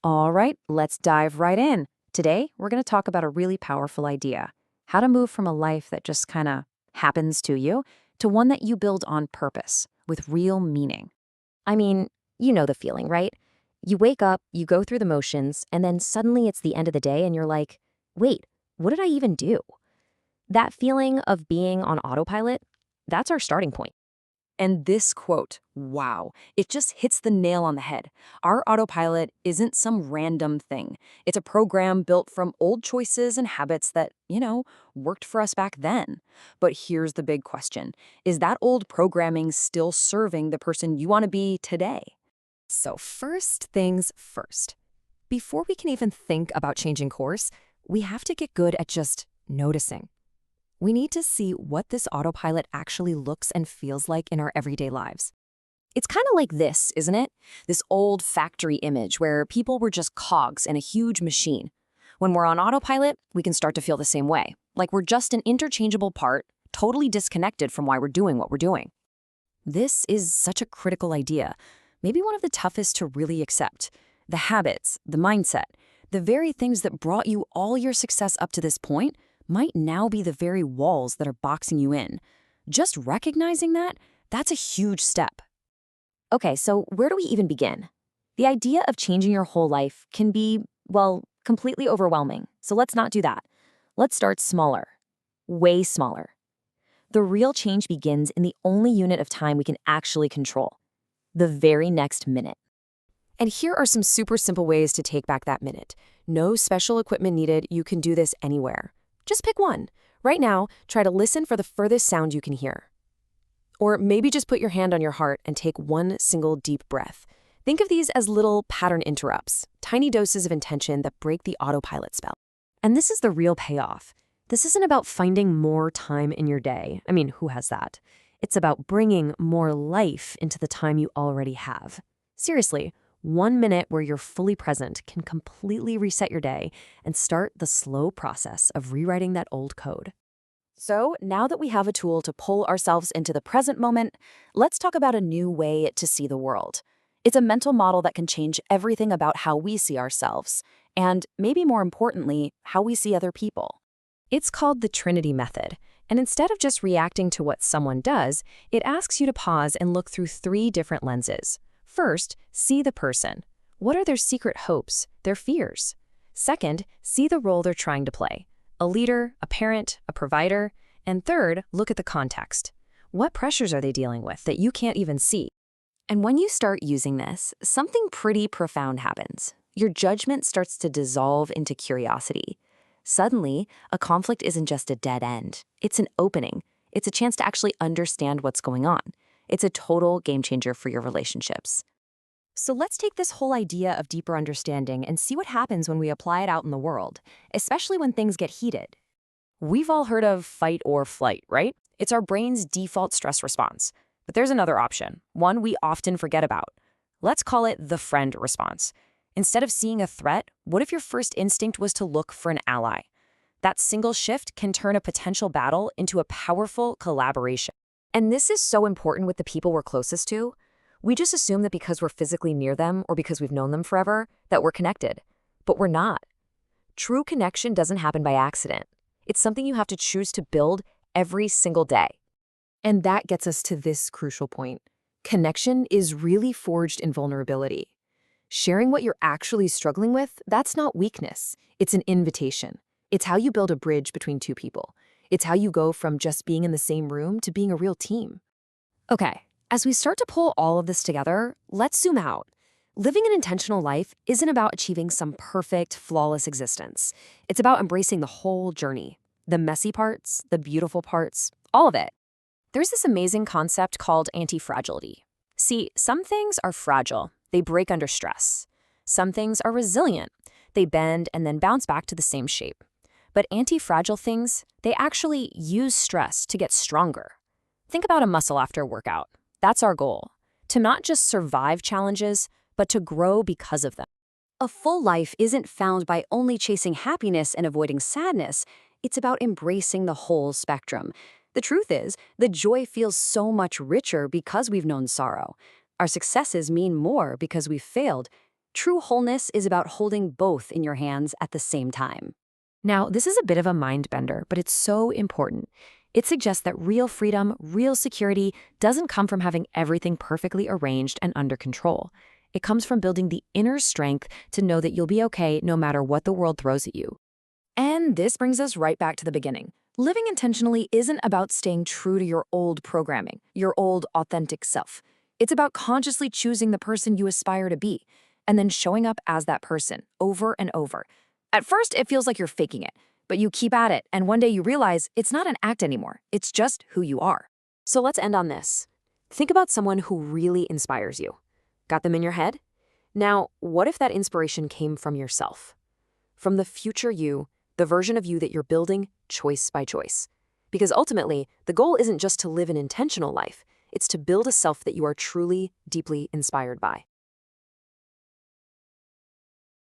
All right, let's dive right in. Today, we're going to talk about a really powerful idea: how to move from a life that just kind of happens to you to one that you build on purpose, with real meaning. I mean, you know the feeling, right? You wake up, you go through the motions, and then suddenly it's the end of the day and you're like, wait, what did I even do? That feeling of being on autopilot, that's our starting point. And this quote, wow, it just hits the nail on the head. Our autopilot isn't some random thing. It's a program built from old choices and habits that, worked for us back then. But here's the big question: is that old programming still serving the person you want to be today? So, first things first. Before we can even think about changing course, we have to get good at just noticing. We need to see what this autopilot actually looks and feels like in our everyday lives. It's kind of like this, isn't it? This old factory image where people were just cogs in a huge machine. When we're on autopilot, we can start to feel the same way, like we're just an interchangeable part, totally disconnected from why we're doing what we're doing. This is such a critical idea, maybe one of the toughest to really accept. The habits, the mindset, the very things that brought you all your success up to this point might now be the very walls that are boxing you in. Just recognizing that, that's a huge step. Okay, so where do we even begin? The idea of changing your whole life can be, well, completely overwhelming. So let's not do that. Let's start smaller, way smaller. The real change begins in the only unit of time we can actually control: the very next minute. And here are some super simple ways to take back that minute. No special equipment needed. You can do this anywhere. Just pick one. Right now, try to listen for the furthest sound you can hear. Or maybe just put your hand on your heart and take one single deep breath. Think of these as little pattern interrupts, tiny doses of intention that break the autopilot spell. And this is the real payoff. This isn't about finding more time in your day. I mean, who has that? It's about bringing more life into the time you already have. Seriously, 1 minute where you're fully present can completely reset your day and start the slow process of rewriting that old code. So, now that we have a tool to pull ourselves into the present moment, let's talk about a new way to see the world. It's a mental model that can change everything about how we see ourselves, and maybe more importantly, how we see other people. It's called the Trinity Method, and instead of just reacting to what someone does, it asks you to pause and look through 3 different lenses. First, see the person. What are their secret hopes, their fears? Second, see the role they're trying to play: a leader, a parent, a provider. And third, look at the context. What pressures are they dealing with that you can't even see? And when you start using this, something pretty profound happens. Your judgment starts to dissolve into curiosity. Suddenly, a conflict isn't just a dead end. It's an opening. It's a chance to actually understand what's going on. It's a total game changer for your relationships. So let's take this whole idea of deeper understanding and see what happens when we apply it out in the world, especially when things get heated. We've all heard of fight or flight, right? It's our brain's default stress response. But there's another option, one we often forget about. Let's call it the friend response. Instead of seeing a threat, what if your first instinct was to look for an ally? That single shift can turn a potential battle into a powerful collaboration. And this is so important with the people we're closest to. We just assume that because we're physically near them or because we've known them forever, that we're connected. But we're not. True connection doesn't happen by accident. It's something you have to choose to build every single day. And that gets us to this crucial point. Connection is really forged in vulnerability. Sharing what you're actually struggling with, that's not weakness. It's an invitation. It's how you build a bridge between 2 people. It's how you go from just being in the same room to being a real team. Okay, as we start to pull all of this together, let's zoom out. Living an intentional life isn't about achieving some perfect, flawless existence. It's about embracing the whole journey. The messy parts, the beautiful parts, all of it. There's this amazing concept called anti-fragility. See, some things are fragile. They break under stress. Some things are resilient. They bend and then bounce back to the same shape. But anti-fragile things, they actually use stress to get stronger. Think about a muscle after a workout. That's our goal: to not just survive challenges, but to grow because of them. A full life isn't found by only chasing happiness and avoiding sadness. It's about embracing the whole spectrum. The truth is, the joy feels so much richer because we've known sorrow. Our successes mean more because we've failed. True wholeness is about holding both in your hands at the same time. Now, this is a bit of a mind bender, but it's so important. It suggests that real freedom, real security, doesn't come from having everything perfectly arranged and under control. It comes from building the inner strength to know that you'll be okay no matter what the world throws at you. And this brings us right back to the beginning. Living intentionally isn't about staying true to your old programming, your old authentic self. It's about consciously choosing the person you aspire to be, and then showing up as that person over and over. At first, it feels like you're faking it, but you keep at it, and one day you realize it's not an act anymore. It's just who you are. So let's end on this. Think about someone who really inspires you. Got them in your head? Now, what if that inspiration came from yourself? From the future you, the version of you that you're building choice by choice. Because ultimately, the goal isn't just to live an intentional life, it's to build a self that you are truly, deeply inspired by.